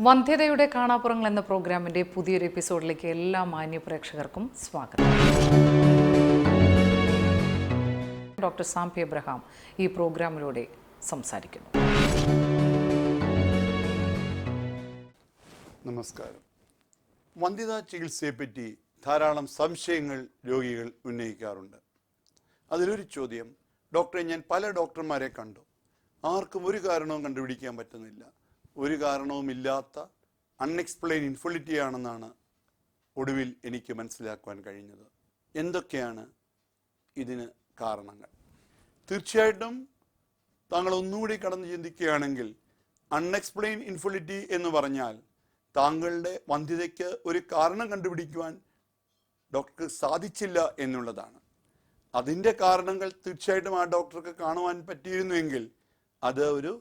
വന്ധ്യതയുടെ കാണാപ്പുറങ്ങൾ എന്ന പ്രോഗ്രാമിൻ്റെ പുതിയൊരു എപ്പിസോഡിലേക്ക് എല്ലാ മാന്യ പ്രേക്ഷകർക്കും സ്വാഗതം. ഡോക്ടർ സാം പി എബ്രഹാം ഈ പ്രോഗ്രാമിലൂടെ സംസാരിക്കുന്നു. നമസ്കാരം. വന്ധ്യതാ ചികിത്സയെപ്പറ്റി ധാരാളം സംശയങ്ങൾ രോഗികൾ ഉന്നയിക്കാറുണ്ട്. അതിലൊരു ചോദ്യം, ഡോക്ടറെ, ഞാൻ പല ഡോക്ടർമാരെ കണ്ടു, ആർക്കും ഒരു കാരണവും കണ്ടുപിടിക്കാൻ പറ്റുന്നില്ല, ഒരു കാരണവുമില്ലാത്ത അൺഎക്സ്പ്ലെയിൻ ഇൻഫെർട്ടിലിറ്റി ആണെന്നാണ് ഒടുവിൽ എനിക്ക് മനസ്സിലാക്കുവാൻ കഴിഞ്ഞത്. എന്തൊക്കെയാണ് ഇതിന് കാരണങ്ങൾ? തീർച്ചയായിട്ടും താങ്കൾ ഒന്നുകൂടി കടന്ന് ചിന്തിക്കുകയാണെങ്കിൽ അൺഎക്സ്പ്ലെയിൻ ഇൻഫെർട്ടിലിറ്റി എന്ന് പറഞ്ഞാൽ താങ്കളുടെ വന്ധ്യതയ്ക്ക് ഒരു കാരണം കണ്ടുപിടിക്കുവാൻ ഡോക്ടർക്ക് സാധിച്ചില്ല എന്നുള്ളതാണ്. അതിൻ്റെ കാരണങ്ങൾ തീർച്ചയായിട്ടും ആ ഡോക്ടർക്ക് കാണുവാൻ പറ്റിയിരുന്നുവെങ്കിൽ അത് ഒരു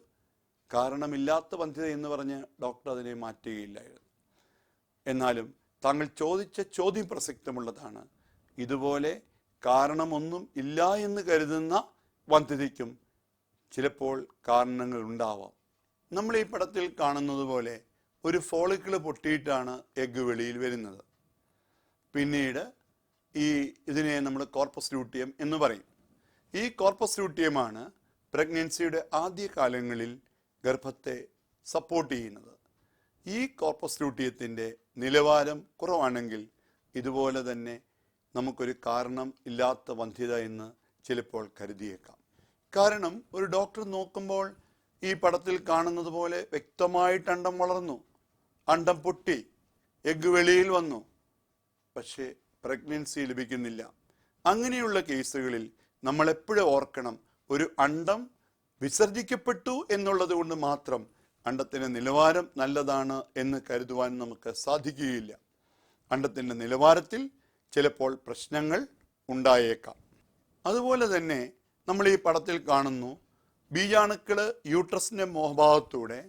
കാരണമില്ലാത്ത വന്ധ്യത എന്ന് പറഞ്ഞ് ഡോക്ടർ അതിനെ മാറ്റുകയില്ലായിരുന്നു. എന്നാലും താങ്കൾ ചോദിച്ച ചോദ്യം പ്രസക്തമുള്ളതാണ്. ഇതുപോലെ കാരണമൊന്നും ഇല്ല എന്ന് കരുതുന്ന വന്ധ്യതയ്ക്കും ചിലപ്പോൾ കാരണങ്ങൾ ഉണ്ടാവാം. നമ്മൾ ഈ പടത്തിൽ കാണുന്നത് പോലെ ഒരു ഫോളിക്കിൾ പൊട്ടിയിട്ടാണ് എഗ്ഗ് വെളിയിൽ വരുന്നത്. പിന്നീട് ഇതിനെ നമ്മൾ കോർപ്പസ് ലൂട്ടിയം എന്ന് പറയും. ഈ കോർപ്പസ് ലൂട്ടിയമാണ് പ്രഗ്നൻസിയുടെ ആദ്യ കാലങ്ങളിൽ ഗർഭത്തെ സപ്പോർട്ട് ചെയ്യുന്നത്. ഈ കോർപ്പസ് ലൂട്ടിയത്തിൻ്റെ നിലവാരം കുറവാണെങ്കിൽ ഇതുപോലെ തന്നെ നമുക്കൊരു കാരണം ഇല്ലാത്ത വന്ധ്യത എന്ന് ചിലപ്പോൾ കരുതിയേക്കാം. കാരണം ഒരു ഡോക്ടർ നോക്കുമ്പോൾ ഈ പടത്തിൽ കാണുന്നത് പോലെ വ്യക്തമായിട്ട് അണ്ടം വളർന്നു, അണ്ടം പൊട്ടി, എഗ്ഗ് വെളിയിൽ വന്നു, പക്ഷേ പ്രഗ്നൻസി ലഭിക്കുന്നില്ല. അങ്ങനെയുള്ള കേസുകളിൽ നമ്മൾ എപ്പോഴും ഓർക്കണം, ഒരു അണ്ടം വിസർജിക്കപ്പെട്ടു എന്നുള്ളത് കൊണ്ട് മാത്രം അണ്ടത്തിൻ്റെ നിലവാരം നല്ലതാണ് എന്ന് കരുതുവാൻ നമുക്ക് സാധിക്കുകയില്ല. അണ്ടത്തിൻ്റെ നിലവാരത്തിൽ ചിലപ്പോൾ പ്രശ്നങ്ങൾ ഉണ്ടായേക്കാം. അതുപോലെ തന്നെ നമ്മൾ ഈ പടത്തിൽ കാണുന്നു, ബീജാണുക്കൾ യൂട്രസിൻ്റെ മോഹഭാഗത്തൂടെ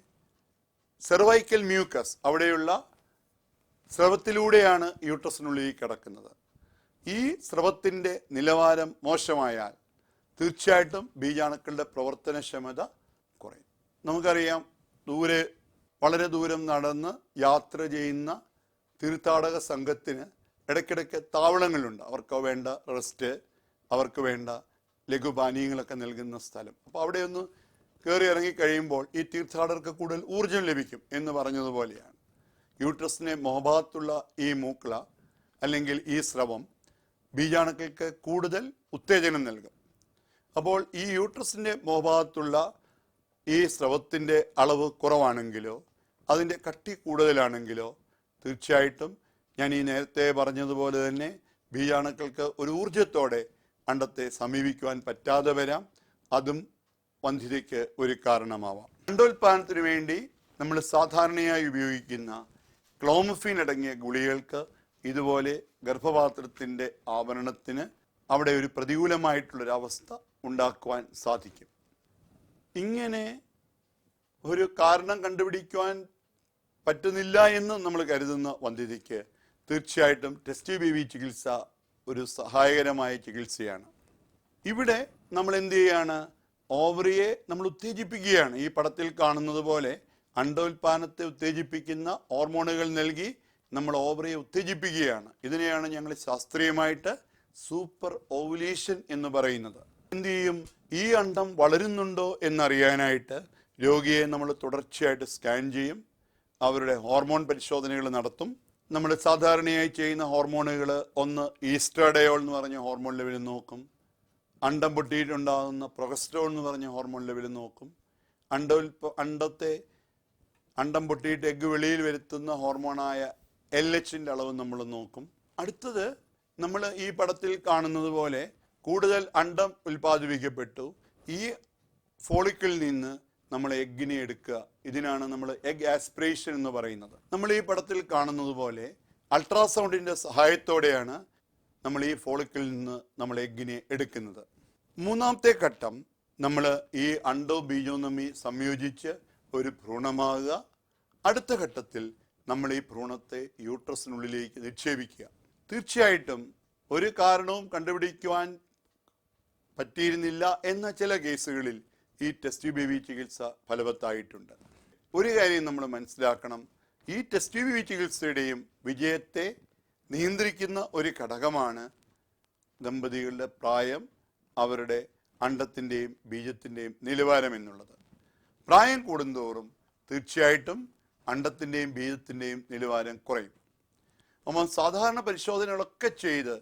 സെർവൈക്കൽ മ്യൂക്കസ്, അവിടെയുള്ള സ്രവത്തിലൂടെയാണ് യൂട്രസിനുള്ളിൽ കിടക്കുന്നത്. ഈ സ്രവത്തിൻ്റെ നിലവാരം മോശമായാൽ തീർച്ചയായിട്ടും ബീജാണുക്കളുടെ പ്രവർത്തനക്ഷമത കുറയും. നമുക്കറിയാം, വളരെ ദൂരം നടന്ന് യാത്ര ചെയ്യുന്ന തീർത്ഥാടക സംഘത്തിന് ഇടയ്ക്കിടയ്ക്ക് താവളങ്ങളുണ്ട്. അവർക്ക് വേണ്ട റെസ്റ്റ്, അവർക്ക് വേണ്ട ലഘുപാനീയങ്ങളൊക്കെ നൽകുന്ന സ്ഥലം. അപ്പോൾ അവിടെ ഒന്ന് കയറി ഇറങ്ങിക്കഴിയുമ്പോൾ ഈ തീർത്ഥാടകർക്ക് കൂടുതൽ ഊർജം ലഭിക്കും എന്ന് പറഞ്ഞതുപോലെയാണ് യൂട്രസിനെ മോഹഭാഗത്തുള്ള ഈ മൂക്കള അല്ലെങ്കിൽ ഈ സ്രവം ബീജാണുക്കൾക്ക് കൂടുതൽ ഉത്തേജനം നൽകും. അപ്പോൾ ഈ യൂട്രസിൻ്റെ മോഹഭാഗത്തുള്ള ഈ സ്രവത്തിൻ്റെ അളവ് കുറവാണെങ്കിലോ അതിൻ്റെ കട്ടി കൂടുതലാണെങ്കിലോ തീർച്ചയായിട്ടും ഞാൻ ഈ നേരത്തെ പറഞ്ഞതുപോലെ തന്നെ ബീജാണുക്കൾക്ക് ഒരു ഊർജത്തോടെ അണ്ടത്തെ സമീപിക്കുവാൻ പറ്റാതെ വരാം. അതും വന്ധ്യതയ്ക്ക് ഒരു കാരണമാവാം. അണ്ടോൽപാദനത്തിന് വേണ്ടി നമ്മൾ സാധാരണയായി ഉപയോഗിക്കുന്ന ക്ലോമിഫിൻ അടങ്ങിയ ഗുളികൾക്ക് ഇതുപോലെ ഗർഭപാത്രത്തിൻ്റെ ആവരണത്തിന് അവിടെ ഒരു പ്രതികൂലമായിട്ടുള്ളൊരവസ്ഥ ഉണ്ടാക്കുവാൻ സാധിക്കും. ഇങ്ങനെ ഒരു കാരണം കണ്ടുപിടിക്കുവാൻ പറ്റുന്നില്ല എന്ന് നമ്മൾ കരുതുന്ന വന്ധ്യതയ്ക്ക് തീർച്ചയായിട്ടും ടെസ്റ്റ് ബേബി ചികിത്സ ഒരു സഹായകരമായ ചികിത്സയാണ്. ഇവിടെ നമ്മൾ എന്ത് ചെയ്യാണ്? ഓവറിയെ നമ്മൾ ഉത്തേജിപ്പിക്കുകയാണ്. ഈ പടത്തിൽ കാണുന്നത് പോലെ അണ്ടോൽപാദനത്തെ ഉത്തേജിപ്പിക്കുന്ന ഹോർമോണുകൾ നൽകി നമ്മൾ ഓവറിയെ ഉത്തേജിപ്പിക്കുകയാണ്. ഇതിനെയാണ് ഞങ്ങൾ ശാസ്ത്രീയമായിട്ട് സൂപ്പർ ഓവുലേഷൻ എന്ന് പറയുന്നത്. എന്ത് ചെയ്യും? ഈ അണ്ടം വളരുന്നുണ്ടോ എന്നറിയാനായിട്ട് രോഗിയെ നമ്മൾ തുടർച്ചയായിട്ട് സ്കാൻ ചെയ്യും, അവരുടെ ഹോർമോൺ പരിശോധനകൾ നടത്തും. നമ്മൾ സാധാരണയായി ചെയ്യുന്ന ഹോർമോണുകൾ, ഒന്ന് ഈസ്ട്രാഡയോൾ എന്ന് പറഞ്ഞ ഹോർമോൺ ലെവൽ നോക്കും, അണ്ടം പൊട്ടിയിട്ടുണ്ടാകുന്ന പ്രൊഗസ്റ്ററോൺ എന്ന് പറഞ്ഞ ഹോർമോൺ ലെവൽ നോക്കും, അണ്ടം പൊട്ടിയിട്ട് എഗ്ഗ് വെളിയിൽ വരുത്തുന്ന ഹോർമോണായ LHൻ്റെ അളവ് നമ്മൾ നോക്കും. അടുത്തത്, നമ്മൾ ഈ പടത്തിൽ കാണുന്നത് പോലെ കൂടുതൽ അണ്ടം ഉൽപ്പാദിപ്പിക്കപ്പെട്ടു, ഈ ഫോളിക്കിളിൽ നിന്ന് നമ്മൾ എഗ്ഗിനെ എടുക്കുക. ഇതിനാണ് നമ്മൾ എഗ് ആസ്പിറേഷൻ എന്ന് പറയുന്നത്. നമ്മൾ ഈ പടത്തിൽ കാണുന്നത് പോലെ അൾട്രാസൗണ്ടിൻ്റെ സഹായത്തോടെയാണ് നമ്മൾ ഈ ഫോളിക്കിളിൽ നിന്ന് നമ്മൾ എഗ്ഗിനെ എടുക്കുന്നത്. മൂന്നാമത്തെ ഘട്ടം, നമ്മൾ ഈ അണ്ടോ ബീജവും തമ്മിൽ സംയോജിച്ച് ഒരു ഭ്രൂണമാകുക. അടുത്ത ഘട്ടത്തിൽ നമ്മൾ ഈ ഭ്രൂണത്തെ യൂട്രസിനുള്ളിലേക്ക് നിക്ഷേപിക്കുക. തീർച്ചയായിട്ടും ഒരു കാരണവും കണ്ടുപിടിക്കുവാൻ പറ്റിയിരുന്നില്ല എന്ന ചില കേസുകളിൽ ഈ ടെസ്റ്റ് ബേബി ചികിത്സ ഫലവത്തായിട്ടുണ്ട്. ഒരു കാര്യം നമ്മൾ മനസ്സിലാക്കണം, ഈ ടെസ്റ്റ് ട്യൂബ് ചികിത്സയുടെയും വിജയത്തെ നിയന്ത്രിക്കുന്ന ഒരു ഘടകമാണ് ദമ്പതികളുടെ പ്രായം, അവരുടെ അണ്ഡത്തിൻ്റെയും ബീജത്തിൻ്റെയും നിലവാരം എന്നുള്ളത്. പ്രായം കൂടുന്തോറും തീർച്ചയായിട്ടും അണ്ഡത്തിൻ്റെയും ബീജത്തിൻ്റെയും നിലവാരം കുറയും. അപ്പോൾ സാധാരണ പരിശോധനകളൊക്കെ ചെയ്ത്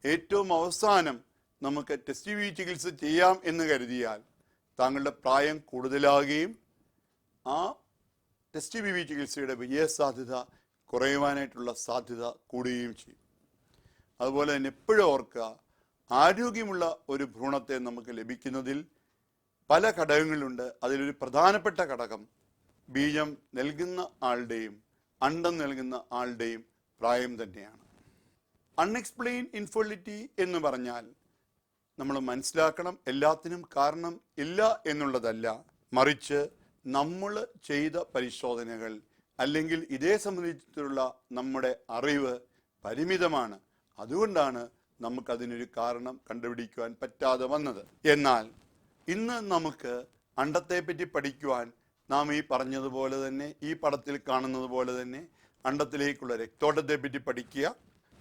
ഏറ്റവും അവസാനം നമുക്ക് ടെസ്റ്റ് ട്യൂബ് ചികിത്സ ചെയ്യാം എന്ന് കരുതിയാൽ താങ്കളുടെ പ്രായം കൂടുതലാകുകയും ആ ടെസ്റ്റ് ട്യൂബ് ചികിത്സയുടെ വിജയസാധ്യത കുറയുവാനായിട്ടുള്ള സാധ്യത കൂടുകയും ചെയ്യും. അതുപോലെ തന്നെ എപ്പോഴും ഓർക്കുക, ആരോഗ്യമുള്ള ഒരു ഭ്രൂണത്തെ നമുക്ക് ലഭിക്കുന്നതിൽ പല ഘടകങ്ങളുണ്ട്. അതിലൊരു പ്രധാനപ്പെട്ട ഘടകം ബീജം നൽകുന്ന ആളുടെയും അണ്ഡം നൽകുന്ന ആളുടെയും പ്രായം തന്നെയാണ്. അൺഎക്സ്പ്ലെയിൻ ഇൻഫെർട്ടിലിറ്റി എന്ന് പറഞ്ഞാൽ നമ്മൾ മനസ്സിലാക്കണം, എല്ലാത്തിനും കാരണം ഇല്ല എന്നുള്ളതല്ല, മറിച്ച് നമ്മൾ ചെയ്ത പരിശോധനകൾ അല്ലെങ്കിൽ ഇതേ സംബന്ധിച്ചുള്ള നമ്മുടെ അറിവ് പരിമിതമാണ്. അതുകൊണ്ടാണ് നമുക്കതിനൊരു കാരണം കണ്ടുപിടിക്കുവാൻ പറ്റാതെ വന്നത്. എന്നാൽ ഇന്ന് നമുക്ക് അണ്ഡത്തെപ്പറ്റി പഠിക്കുവാൻ നാം ഈ പറഞ്ഞതുപോലെ തന്നെ, ഈ പടത്തിൽ കാണുന്നത് പോലെ തന്നെ അണ്ഡത്തിലേക്കുള്ള രക്തോട്ടത്തെപ്പറ്റി പഠിക്കുക,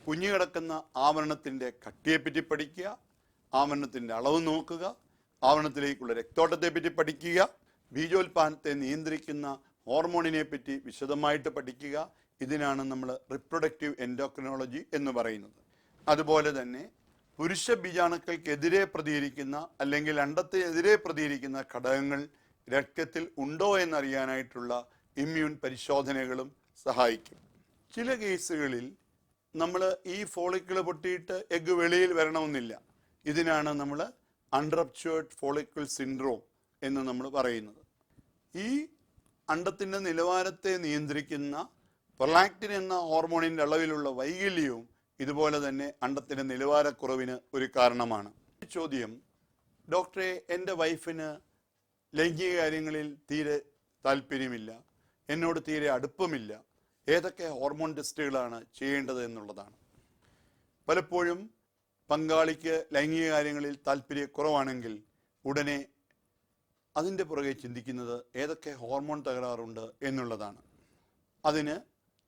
കുഞ്ഞു കിടക്കുന്ന ആവരണത്തിൻ്റെ കട്ടിയെപ്പറ്റി പഠിക്കുക, ആവരണത്തിൻ്റെ അളവ് നോക്കുക, ആവരണത്തിലേക്കുള്ള രക്തോട്ടത്തെപ്പറ്റി പഠിക്കുക, ബീജോൽപാദനത്തെ നിയന്ത്രിക്കുന്ന ഹോർമോണിനെ പറ്റി വിശദമായിട്ട് പഠിക്കുക. ഇതിനാണ് നമ്മൾ റിപ്രൊഡക്റ്റീവ് എൻഡോക്രിനോളജി എന്ന് പറയുന്നത്. അതുപോലെ തന്നെ പുരുഷ ബീജാണുക്കൾക്കെതിരെ പ്രതികരിക്കുന്ന അല്ലെങ്കിൽ അണ്ഡത്തിനെതിരെ പ്രതികരിക്കുന്ന ഘടകങ്ങൾ രക്തത്തിൽ ഉണ്ടോ എന്നറിയാനായിട്ടുള്ള ഇമ്മ്യൂൺ പരിശോധനകളും സഹായിക്കും. ചില കേസുകളിൽ നമ്മൾ ഈ ഫോളിക്കിൾ പൊട്ടിയിട്ട് എഗ്ഗ് വെളിയിൽ വരണമെന്നില്ല. ഇതിനാണ് നമ്മൾ അൺറപ്ചേർഡ് ഫോളിക്കിൾ സിൻഡ്രോം എന്ന് നമ്മൾ പറയുന്നത്. ഈ അണ്ഡത്തിൻ്റെ നിലവാരത്തെ നിയന്ത്രിക്കുന്ന പ്രൊലാക്റ്റിൻ എന്ന ഹോർമോണിൻ്റെ അളവിലുള്ള വൈകല്യവും ഇതുപോലെ തന്നെ അണ്ഡത്തിൻ്റെ നിലവാരക്കുറവിന് ഒരു കാരണമാണ്. ചോദ്യം, ഡോക്ടറെ, എൻ്റെ വൈഫിന് ലൈംഗിക കാര്യങ്ങളിൽ തീരെ താല്പര്യമില്ല, എന്നോട് തീരെ അടുപ്പമില്ല, ഏതൊക്കെ ഹോർമോൺ ടെസ്റ്റുകളാണ് ചെയ്യേണ്ടത് എന്നുള്ളതാണ്. പലപ്പോഴും പങ്കാളിക്ക് ലൈംഗിക കാര്യങ്ങളിൽ താല്പര്യക്കുറവാണെങ്കിൽ ഉടനെ അതിൻ്റെ പുറകെ ചിന്തിക്കുന്നത് ഏതൊക്കെ ഹോർമോൺ തകരാറുണ്ട് എന്നുള്ളതാണ്. അതിന്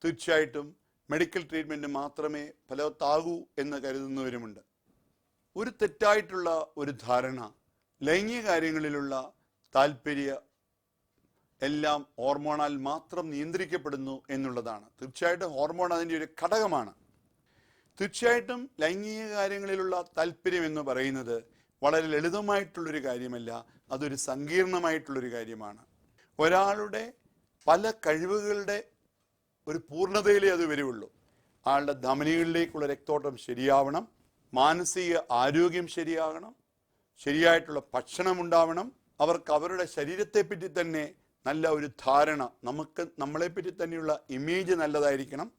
തീർച്ചയായിട്ടും മെഡിക്കൽ ട്രീറ്റ്മെൻറ്റ് മാത്രമേ ഫലവത്താകൂ എന്ന് കരുതുന്നവരുമുണ്ട്. ഒരു തെറ്റായിട്ടുള്ള ഒരു ധാരണ ലൈംഗിക കാര്യങ്ങളിലുള്ള താല്പര്യ എല്ലാം ഹോർമോണാൽ മാത്രം നിയന്ത്രിക്കപ്പെടുന്നു എന്നുള്ളതാണ്. തീർച്ചയായിട്ടും ഹോർമോൺ അതിൻ്റെ ഒരു ഘടകമാണ്. തീർച്ചയായിട്ടും ലൈംഗിക കാര്യങ്ങളിലുള്ള താല്പര്യം എന്ന് പറയുന്നത് വളരെ ലളിതമായിട്ടുള്ളൊരു കാര്യമല്ല, അതൊരു സങ്കീർണമായിട്ടുള്ളൊരു കാര്യമാണ്. ഒരാളുടെ പല കഴിവുകളുടെ ഒരു പൂർണ്ണതയിലേ അത് വരുള്ളൂ. ആളുടെ ധമനികളിലേക്കുള്ള രക്തോട്ടം ശരിയാവണം, മാനസിക ആരോഗ്യം ശരിയാകണം, ശരിയായിട്ടുള്ള ഭക്ഷണം ഉണ്ടാവണം, അവർക്ക് അവരുടെ ശരീരത്തെപ്പറ്റി തന്നെ നല്ല ഒരു ധാരണ, നമ്മളെപ്പറ്റി തന്നെയുള്ള ഇമേജ് നല്ലതായിരിക്കണം,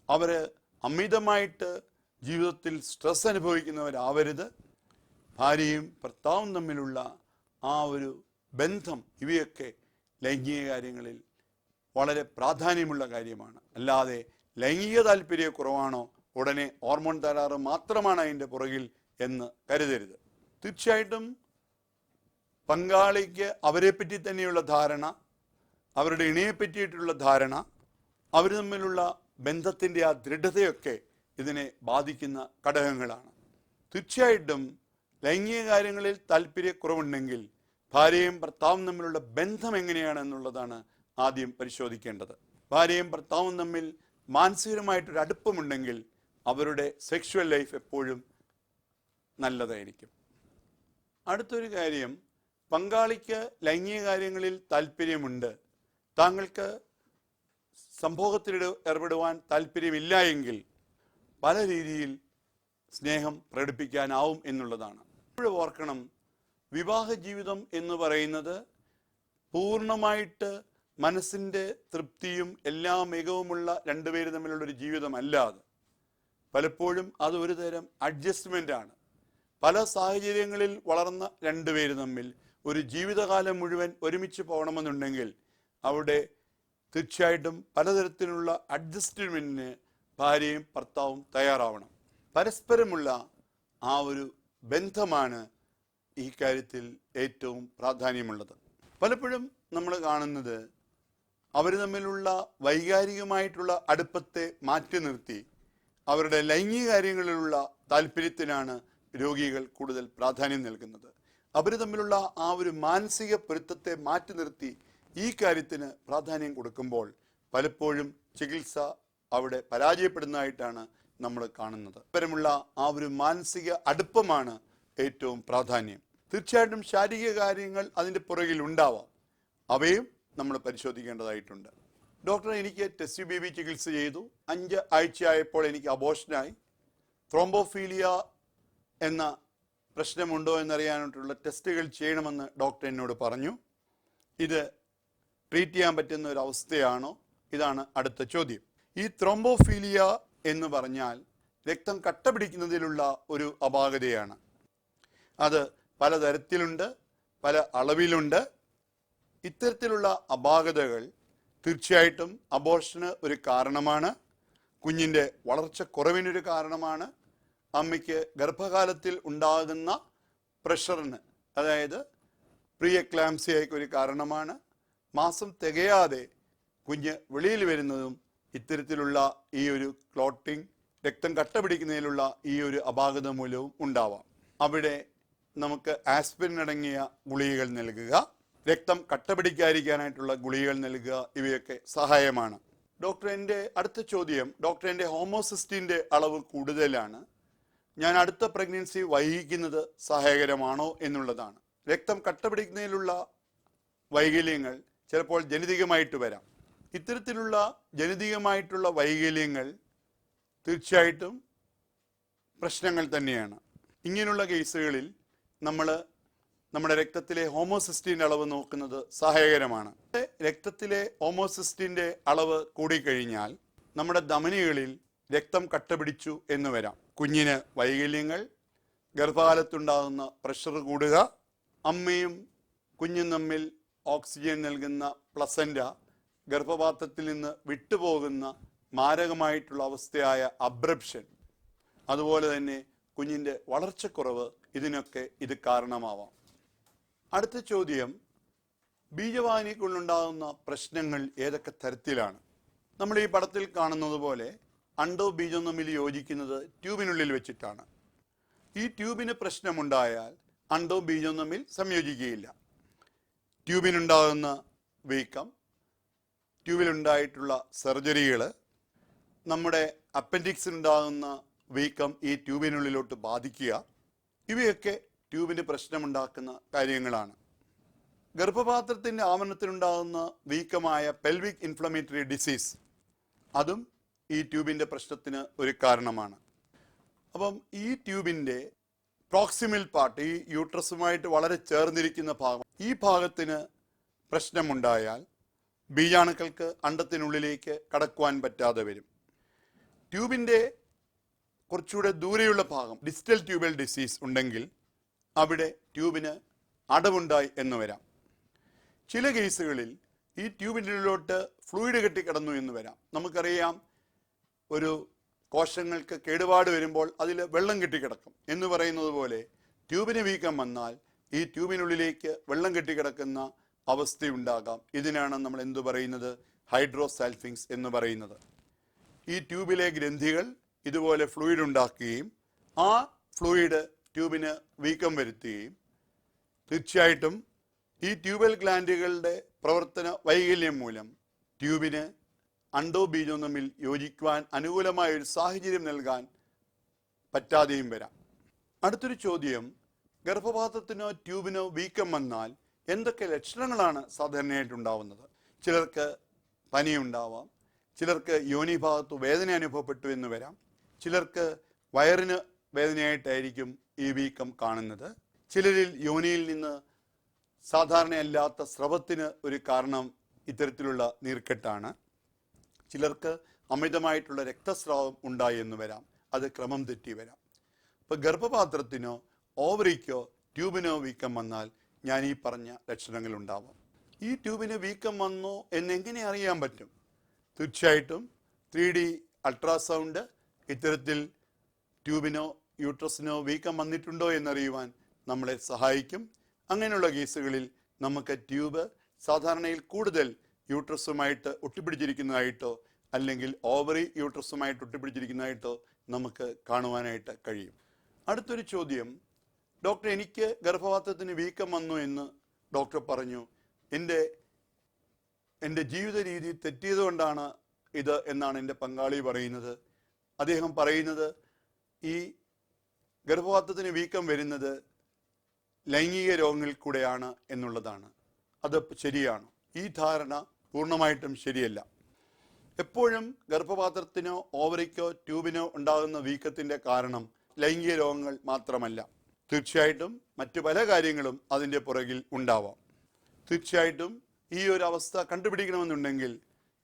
അവർ അമിതമായിട്ട് ജീവിതത്തിൽ സ്ട്രെസ് അനുഭവിക്കുന്നവരാവരുത്, ഭാര്യയും ഭർത്താവും തമ്മിലുള്ള ആ ഒരു ബന്ധം, ഇവയൊക്കെ ലൈംഗിക കാര്യങ്ങളിൽ വളരെ പ്രാധാന്യമുള്ള കാര്യമാണ്. അല്ലാതെ ലൈംഗിക താല്പര്യക്കുറവാണോ ഉടനെ ഹോർമോൺ തകരാറ് മാത്രമാണ് അതിൻ്റെ പുറകിൽ എന്ന് കരുതരുത്. തീർച്ചയായിട്ടും പങ്കാളിക്ക് അവരെപ്പറ്റി തന്നെയുള്ള ധാരണ, അവരുടെ ഇണയെ പറ്റിയിട്ടുള്ള ധാരണ, അവർ തമ്മിലുള്ള ബന്ധത്തിൻ്റെ ആ ദൃഢതയൊക്കെ ഇതിനെ ബാധിക്കുന്ന ഘടകങ്ങളാണ്. തീർച്ചയായിട്ടും ലൈംഗിക കാര്യങ്ങളിൽ താല്പര്യക്കുറവുണ്ടെങ്കിൽ ഭാര്യയും ഭർത്താവും തമ്മിലുള്ള ബന്ധം എങ്ങനെയാണ് എന്നുള്ളതാണ് ആദ്യം പരിശോധിക്കേണ്ടത്. ഭാര്യയും ഭർത്താവും തമ്മിൽ മാനസികമായിട്ടൊരു അടുപ്പമുണ്ടെങ്കിൽ അവരുടെ സെക്ഷുവൽ ലൈഫ് എപ്പോഴും നല്ലതായിരിക്കും. അടുത്തൊരു കാര്യം, പങ്കാളിക്ക് ലൈംഗിക കാര്യങ്ങളിൽ താല്പര്യമുണ്ട്, താങ്കൾക്ക് സംഭോഗത്തിൽ ഏർപ്പെടുവാൻ താല്പര്യമില്ല എങ്കിൽ പല രീതിയിൽ സ്നേഹം പ്രകടിപ്പിക്കാനാവും എന്നുള്ളതാണ്. ഇപ്പോഴും ഓർക്കണം, വിവാഹ ജീവിതം എന്ന് പറയുന്നത് പൂർണ്ണമായിട്ട് മനസ്സിൻ്റെ തൃപ്തിയും എല്ലാ മികവുമുള്ള രണ്ടുപേര് തമ്മിലുള്ളൊരു ജീവിതമല്ലാതെ പലപ്പോഴും അത് ഒരു തരം അഡ്ജസ്റ്റ്മെൻ്റ് ആണ്. പല സാഹചര്യങ്ങളിൽ വളർന്ന രണ്ടുപേര് തമ്മിൽ ഒരു ജീവിതകാലം മുഴുവൻ ഒരുമിച്ച് പോകണമെന്നുണ്ടെങ്കിൽ അവിടെ തീർച്ചയായിട്ടും പലതരത്തിലുള്ള അഡ്ജസ്റ്റ്മെൻറ്റിന് ഭാര്യയും ഭർത്താവും തയ്യാറാവണം. പരസ്പരമുള്ള ആ ഒരു ബന്ധമാണ് ഈ കാര്യത്തിൽ ഏറ്റവും പ്രാധാന്യമുള്ളത്. പലപ്പോഴും നമ്മൾ കാണുന്നത് അവർ തമ്മിലുള്ള വൈകാരികമായിട്ടുള്ള അടുപ്പത്തെ മാറ്റി നിർത്തി അവരുടെ ലൈംഗിക കാര്യങ്ങളിലുള്ള താല്പര്യത്തിനാണ് രോഗികൾ കൂടുതൽ പ്രാധാന്യം നൽകുന്നത്. അവർ തമ്മിലുള്ള ആ ഒരു മാനസിക പൊരുത്തത്തെ മാറ്റി നിർത്തി ഈ കാര്യത്തിന് പ്രാധാന്യം കൊടുക്കുമ്പോൾ പലപ്പോഴും ചികിത്സ അവിടെ പരാജയപ്പെടുന്നതായിട്ടാണ് നമ്മൾ കാണുന്നത്. പരമുള്ള ആ ഒരു മാനസിക അടുപ്പമാണ് ഏറ്റവും പ്രാധാന്യം. തീർച്ചയായിട്ടും ശാരീരിക കാര്യങ്ങൾ അതിൻ്റെ പുറകിൽ ഉണ്ടാവാം, അവയും നമ്മൾ പരിശോധിക്കേണ്ടതായിട്ടുണ്ട്. ഡോക്ടർ, എനിക്ക് ടെസ്റ്റ് ബേബി ചികിത്സ ചെയ്തു, 5 ആഴ്ചയായപ്പോൾ എനിക്ക് അബോർഷനായി, ത്രോംബോഫീലിയ എന്ന പ്രശ്നമുണ്ടോ എന്നറിയാനായിട്ടുള്ള ടെസ്റ്റുകൾ ചെയ്യണമെന്ന് ഡോക്ടർ എന്നോട് പറഞ്ഞു. ഇത് ട്രീറ്റ് ചെയ്യാൻ പറ്റുന്ന ഒരു അവസ്ഥയാണോ? ഇതാണ് അടുത്ത ചോദ്യം. ഈ ത്രോംബോഫീലിയ എന്ന് പറഞ്ഞാൽ രക്തം കട്ട പിടിക്കുന്നതിലുള്ള ഒരു അപാകതയാണ്. അത് പലതരത്തിലുണ്ട്, പല അളവിലുണ്ട്. ഇത്തരത്തിലുള്ള അപാകതകൾ തീർച്ചയായിട്ടും അബോർഷന് ഒരു കാരണമാണ്, കുഞ്ഞിൻ്റെ വളർച്ചക്കുറവിനൊരു കാരണമാണ്, അമ്മയ്ക്ക് ഗർഭകാലത്തിൽ ഉണ്ടാകുന്ന പ്രഷറിന്, അതായത് പ്രീ എക്ലാംസിയയ്ക്ക് ഒരു കാരണമാണ്, മാസം തികയാതെ കുഞ്ഞ് വെളിയിൽ വരുന്നതും ഇത്തരത്തിലുള്ള ഈ ഒരു ക്ലോട്ടിങ്, രക്തം കട്ട പിടിക്കുന്നതിലുള്ള ഈ ഒരു അപാകത മൂലവും ഉണ്ടാവാം. അവിടെ നമുക്ക് ആസ്പിരിൻ അടങ്ങിയ ഗുളികകൾ നൽകുക, രക്തം കട്ട പിടിക്കാതിരിക്കാനായിട്ടുള്ള ഗുളികകൾ നൽകുക, ഇവയൊക്കെ സഹായമാണ്. ഡോക്ടർ, എൻ്റെ അടുത്ത ചോദ്യം, ഡോക്ടർ, എൻ്റെ ഹോമോസിസ്റ്റിൻ്റെ അളവ് കൂടുതലാണ്, ഞാൻ അടുത്ത പ്രഗ്നൻസി വൈകിക്കുന്നത് സഹായകരമാണോ എന്നുള്ളതാണ്. രക്തം കട്ട പിടിക്കുന്നതിലുള്ള വൈകല്യങ്ങൾ ചിലപ്പോൾ ജനിതകമായിട്ട് വരാം. ഇത്തരത്തിലുള്ള ജനിതകമായിട്ടുള്ള വൈകല്യങ്ങൾ തീർച്ചയായിട്ടും പ്രശ്നങ്ങൾ തന്നെയാണ്. ഇങ്ങനെയുള്ള കേസുകളിൽ നമ്മൾ നമ്മുടെ രക്തത്തിലെ ഹോമോസിസ്റ്റിൻ്റെ അളവ് നോക്കുന്നത് സഹായകരമാണ്. രക്തത്തിലെ ഹോമോസിസ്റ്റിൻ്റെ അളവ് കൂടിക്കഴിഞ്ഞാൽ നമ്മുടെ ധമനികളിൽ രക്തം കട്ടപിടിച്ചു എന്ന് വരാം. കുഞ്ഞിന് വൈകല്യങ്ങൾ, ഗർഭകാലത്തുണ്ടാകുന്ന പ്രഷർ കൂടുക, അമ്മയും കുഞ്ഞും തമ്മിൽ ഓക്സിജൻ നൽകുന്ന പ്ലസൻ്റ ഗർഭപാത്രത്തിൽ നിന്ന് വിട്ടുപോകുന്ന മാരകമായിട്ടുള്ള അവസ്ഥയായ അബ്രപ്ഷൻ, അതുപോലെ തന്നെ കുഞ്ഞിൻ്റെ വളർച്ചക്കുറവ്, ഇതിനൊക്കെ ഇത് കാരണമാവാം. അടുത്ത ചോദ്യം, ബീജവാഹിനി കൊണ്ടുണ്ടാകുന്ന പ്രശ്നങ്ങൾ ഏതൊക്കെ തരത്തിലാണ്? നമ്മൾ ഈ പടത്തിൽ കാണുന്നത് പോലെ അണ്ടവും ബീജവും തമ്മിൽ യോജിക്കുന്നത് ട്യൂബിനുള്ളിൽ വെച്ചിട്ടാണ്. ഈ ട്യൂബിന് പ്രശ്നമുണ്ടായാൽ അണ്ടവും ബീജവും തമ്മിൽ സംയോജിക്കുകയില്ല. ട്യൂബിനുണ്ടാകുന്ന വീക്കം, ട്യൂബിലുണ്ടായിട്ടുള്ള സർജറികൾ, നമ്മുടെ അപ്പൻഡിക്സിനുണ്ടാകുന്ന വീക്കം ഈ ട്യൂബിനുള്ളിലോട്ട് ബാധിക്കുക, ഇവയൊക്കെ ട്യൂബിന് പ്രശ്നമുണ്ടാക്കുന്ന കാര്യങ്ങളാണ്. ഗർഭപാത്രത്തിൻ്റെ ആവരണത്തിനുണ്ടാകുന്ന വീക്കമായ പെൽവിക് ഇൻഫ്ലമേറ്ററി ഡിസീസ്, അതും ഈ ട്യൂബിൻ്റെ പ്രശ്നത്തിന് ഒരു കാരണമാണ്. അപ്പം ഈ ട്യൂബിൻ്റെ പ്രോക്സിമൽ പാർട്ട്, ഈ യൂട്രസുമായിട്ട് വളരെ ചേർന്നിരിക്കുന്ന ഭാഗം, ഈ ഭാഗത്തിന് പ്രശ്നമുണ്ടായാൽ ബീജാണുക്കൾക്ക് അണ്ടത്തിനുള്ളിലേക്ക് കടക്കുവാൻ പറ്റാതെ വരും. ട്യൂബിൻ്റെ കുറച്ചുകൂടെ ദൂരെയുള്ള ഭാഗം, ഡിസ്റ്റൽ ട്യൂബൽ ഡിസീസ് ഉണ്ടെങ്കിൽ അവിടെ ട്യൂബിന് അടവുണ്ടായി എന്ന് വരാം. ചില കേസുകളിൽ ഈ ട്യൂബിൻ്റെ ഉള്ളിലോട്ട് ഫ്ലൂയിഡ് കെട്ടിക്കിടന്നു എന്ന് വരാം. നമുക്കറിയാം, ഒരു കോശങ്ങൾക്ക് കേടുപാട് വരുമ്പോൾ അതിൽ വെള്ളം കെട്ടിക്കിടക്കും എന്ന് പറയുന്നത് പോലെ ട്യൂബിന് വീക്കം വന്നാൽ ഈ ട്യൂബിനുള്ളിലേക്ക് വെള്ളം കെട്ടിക്കിടക്കുന്ന അവസ്ഥയുണ്ടാകാം. ഇതിനാണ് നമ്മൾ എന്തു പറയുന്നത്? ഹൈഡ്രോസാൽഫിങ്സ് എന്ന് പറയുന്നത്. ഈ ട്യൂബിലെ ഗ്രന്ഥികൾ ഇതുപോലെ ഫ്ലൂയിഡ് ഉണ്ടാക്കുകയും ആ ഫ്ലൂയിഡ് ട്യൂബിന് വീക്കം വരുത്തുകയും തീർച്ചയായിട്ടും ഈ ട്യൂബൽ ഗ്ലാൻഡുകളുടെ പ്രവർത്തന വൈകല്യം മൂലം ട്യൂബിന് അണ്ടോ ബീജവും തമ്മിൽ യോജിക്കുവാൻ അനുകൂലമായ ഒരു സാഹചര്യം നൽകാൻ പറ്റാതെയും വരാം. അടുത്തൊരു ചോദ്യം, ഗർഭപാത്രത്തിനോ ട്യൂബിനോ വീക്കം വന്നാൽ എന്തൊക്കെ ലക്ഷണങ്ങളാണ് സാധാരണയായിട്ടുണ്ടാവുന്നത്? ചിലർക്ക് പനിയുണ്ടാവാം, ചിലർക്ക് യോനി ഭാഗത്ത് വേദന അനുഭവപ്പെട്ടു എന്ന് വരാം, ചിലർക്ക് വയറിന് വേദനയായിട്ടായിരിക്കും ഈ വീക്കം കാണുന്നത്, ചിലരിൽ യോനിയിൽ നിന്ന് സാധാരണയല്ലാത്ത സ്രവത്തിന് ഒരു കാരണം ഇത്തരത്തിലുള്ള നീർക്കെട്ടാണ്, ചിലർക്ക് അമിതമായിട്ടുള്ള രക്തസ്രാവം ഉണ്ടായി എന്ന് വരാം, അത് ക്രമം തെറ്റി വരാം. ഇപ്പോൾ ഗർഭപാത്രത്തിനോ ഓവറിക്കോ ട്യൂബിനോ വീക്കം വന്നാൽ ഞാൻ ഈ പറഞ്ഞ ലക്ഷണങ്ങൾ ഉണ്ടാവാം. ഈ ട്യൂബിന് വീക്കം വന്നോ എന്നെങ്ങനെ അറിയാൻ പറ്റും? തീർച്ചയായിട്ടും 3D അൾട്രാസൗണ്ട് ഇത്തരത്തിൽ ട്യൂബിനോ യൂട്രസിനോ വീക്കം വന്നിട്ടുണ്ടോ എന്നറിയുവാൻ നമ്മളെ സഹായിക്കും. അങ്ങനെയുള്ള കേസുകളിൽ നമുക്ക് ട്യൂബ് സാധാരണയിൽ കൂടുതൽ യൂട്രസുമായിട്ട് ഒട്ടിപ്പിടിച്ചിരിക്കുന്നതായിട്ടോ അല്ലെങ്കിൽ ഓവറി യൂട്രസുമായിട്ട് ഒട്ടിപ്പിടിച്ചിരിക്കുന്നതായിട്ടോ നമുക്ക് കാണുവാനായിട്ട് കഴിയും. അടുത്തൊരു ചോദ്യം, ഡോക്ടർ എനിക്ക് ഗർഭപാത്രത്തിന് വീക്കം വന്നു എന്ന് ഡോക്ടർ പറഞ്ഞു, എൻ്റെ ജീവിത രീതി തെറ്റിയതുകൊണ്ടാണ് ഇത് എന്നാണ് എൻ്റെ പങ്കാളി പറയുന്നത്. അദ്ദേഹം പറയുന്നത് ഈ ഗർഭപാത്രത്തിന് വീക്കം വരുന്നത് ലൈംഗിക രോഗങ്ങളിൽ കൂടെയാണ് എന്നുള്ളതാണ്. അത് ശരിയാണ്? ഈ ധാരണ പൂർണ്ണമായിട്ടും ശരിയല്ല. എപ്പോഴും ഗർഭപാത്രത്തിനോ ഓവറിക്കോ ട്യൂബിനോ ഉണ്ടാകുന്ന വീക്കത്തിൻ്റെ കാരണം ലൈംഗിക രോഗങ്ങൾ മാത്രമല്ല. തീർച്ചയായിട്ടും മറ്റു പല കാര്യങ്ങളും അതിൻ്റെ പുറകിൽ ഉണ്ടാവാം. തീർച്ചയായിട്ടും ഈ ഒരു അവസ്ഥ കണ്ടുപിടിക്കണമെന്നുണ്ടെങ്കിൽ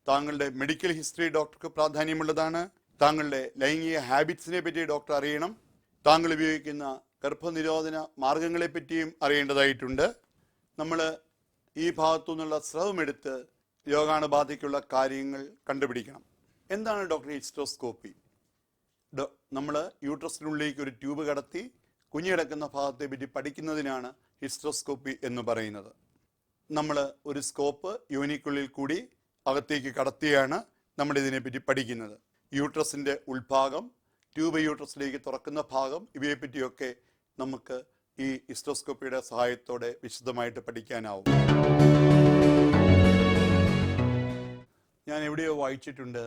താങ്കളുടെ മെഡിക്കൽ ഹിസ്റ്ററി ഡോക്ടർക്ക് പ്രാധാന്യമുള്ളതാണ്. താങ്കളുടെ ലൈംഗിക ഹാബിറ്റ്സിനെ പറ്റി ഡോക്ടർ അറിയണം. താങ്കൾ ഉപയോഗിക്കുന്ന ഗർഭനിരോധന മാർഗങ്ങളെ പറ്റിയും അറിയേണ്ടതായിട്ടുണ്ട്. നമ്മൾ ഈ ഭാഗത്തു നിന്നുള്ള സ്രവമെടുത്ത് രോഗാണുബാധയ്ക്കുള്ള കാര്യങ്ങൾ കണ്ടുപിടിക്കണം. എന്താണ് ഡോക്ടർ ഹിസ്റ്റോസ്കോപ്പി? നമ്മൾ യൂട്രസിനുള്ളിലേക്ക് ഒരു ട്യൂബ് കടത്തി കുഞ്ഞിടക്കുന്ന ഭാഗത്തെ പറ്റി പഠിക്കുന്നതിനാണ് ഹിസ്റ്റോസ്കോപ്പി എന്ന് പറയുന്നത്. നമ്മൾ ഒരു സ്കോപ്പ് യോനിക്കുള്ളിൽ കൂടി അകത്തേക്ക് കടത്തിയാണ് നമ്മൾ ഇതിനെപ്പറ്റി പഠിക്കുന്നത്. യൂട്രസിൻ്റെ ഉൾഭാഗം, ട്യൂബ് യൂട്രസിലേക്ക് തുറക്കുന്ന ഭാഗം, ഇവയെപ്പറ്റിയൊക്കെ നമുക്ക് ഈ ഹിസ്റ്റോസ്കോപ്പിയുടെ സഹായത്തോടെ വിശദമായിട്ട് പഠിക്കാനാവും. ഞാൻ എവിടെയോ വായിച്ചിട്ടുണ്ട്,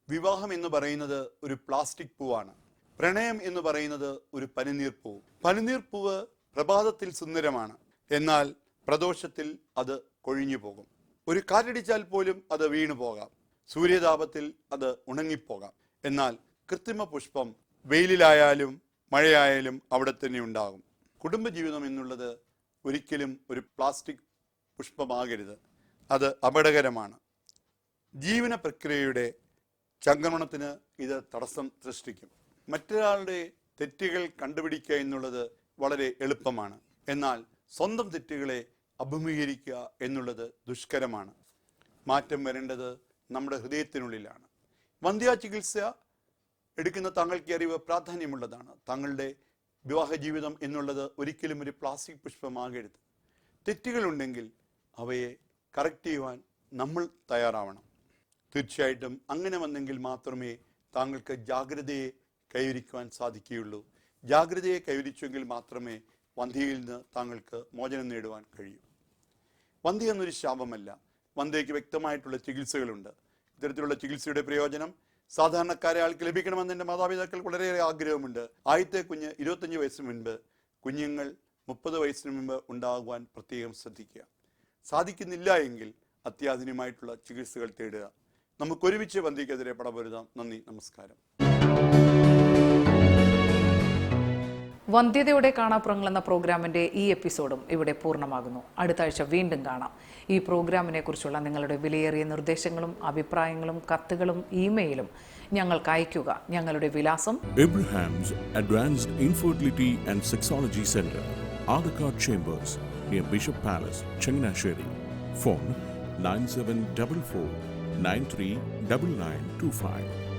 വിവാഹം എന്ന് പറയുന്നത് ഒരു പ്ലാസ്റ്റിക് പൂവാണ്, പ്രണയം എന്ന് പറയുന്നത് ഒരു പനിനീർ പൂവ്. പനിനീർ പൂവ് പ്രഭാതത്തിൽ സുന്ദരമാണ്, എന്നാൽ പ്രദോഷത്തിൽ അത് കൊഴിഞ്ഞു പോകും. ഒരു കാറ്റടിച്ചാൽ പോലും അത് വീണു പോകാം, സൂര്യതാപത്തിൽ അത് ഉണങ്ങിപ്പോകാം. എന്നാൽ കൃത്രിമ പുഷ്പം വെയിലിലായാലും മഴയായാലും അവിടെ തന്നെ ഉണ്ടാകും. കുടുംബജീവിതം എന്നുള്ളത് ഒരിക്കലും ഒരു പ്ലാസ്റ്റിക് പുഷ്പമാകരുത്, അത് അപകടകരമാണ്. ജീവന പ്രക്രിയയുടെ ചംക്രമണത്തിന് ഇത് തടസ്സം സൃഷ്ടിക്കും. മറ്റൊരാളുടെ തെറ്റുകൾ കണ്ടുപിടിക്കുക എന്നുള്ളത് വളരെ എളുപ്പമാണ്, എന്നാൽ സ്വന്തം തെറ്റുകളെ അഭിമുഖീകരിക്കുക എന്നുള്ളത് ദുഷ്കരമാണ്. മാറ്റം വരേണ്ടത് നമ്മുടെ ഹൃദയത്തിനുള്ളിലാണ്. വന്ധ്യാ ചികിത്സ എടുക്കുന്ന താങ്കൾക്ക് അറിവ് പ്രാധാന്യമുള്ളതാണ്. താങ്കളുടെ വിവാഹ ജീവിതം എന്നുള്ളത് ഒരിക്കലും ഒരു പ്ലാസ്റ്റിക് പുഷ്പമാകരുത്. തെറ്റുകളുണ്ടെങ്കിൽ അവയെ കറക്റ്റ് ചെയ്യുവാൻ നമ്മൾ തയ്യാറാവണം. തീർച്ചയായിട്ടും അങ്ങനെ വന്നെങ്കിൽ മാത്രമേ താങ്കൾക്ക് ജാഗ്രതയെ കൈവരിക്കുവാൻ സാധിക്കുകയുള്ളൂ. ജാഗ്രതയെ കൈവരിച്ചെങ്കിൽ മാത്രമേ വന്ധ്യയിൽ നിന്ന് താങ്കൾക്ക് മോചനം നേടുവാൻ കഴിയൂ. വന്ധ്യ എന്നൊരു ശാപമല്ല. വന്ധ്യയ്ക്ക് വ്യക്തമായിട്ടുള്ള ചികിത്സകളുണ്ട്. ഇത്തരത്തിലുള്ള ചികിത്സയുടെ പ്രയോജനം സാധാരണക്കാരെ ആൾക്ക് ലഭിക്കണമെന്ന് എൻ്റെ മാതാപിതാക്കൾക്ക് വളരെയേറെ ആഗ്രഹമുണ്ട്. ആദ്യത്തെ കുഞ്ഞ് 25 വയസ്സിന് മുൻപ്, കുഞ്ഞുങ്ങൾ 30 വയസ്സിന് മുൻപ് ഉണ്ടാകുവാൻ പ്രത്യേകം ശ്രദ്ധിക്കുക. സാധിക്കുന്നില്ല എങ്കിൽ അത്യാധുനികമായിട്ടുള്ള ചികിത്സകൾ തേടുക. നമുക്കൊരുമിച്ച് വന്ധ്യക്കെതിരെ പടപൊരുതാം. നന്ദി, നമസ്കാരം. വന്ധ്യതയുടെ കാണാപ്പുറങ്ങൾ എന്ന പ്രോഗ്രാമിൻ്റെ ഈ എപ്പിസോഡും ഇവിടെ പൂർണ്ണമാകുന്നു. അടുത്ത ആഴ്ച വീണ്ടും കാണാം. ഈ പ്രോഗ്രാമിനെ കുറിച്ചുള്ള നിങ്ങളുടെ വിലയേറിയ നിർദ്ദേശങ്ങളും അഭിപ്രായങ്ങളും കത്തുകളും ഇമെയിലും ഞങ്ങൾക്ക് അയയ്ക്കുക. ഞങ്ങളുടെ വിലാസം: Abraham's Advanced Infertility and Sexology Center, Adhikar Chambers, near Bishop Palace, Changanasheri. Phone 9744 939925.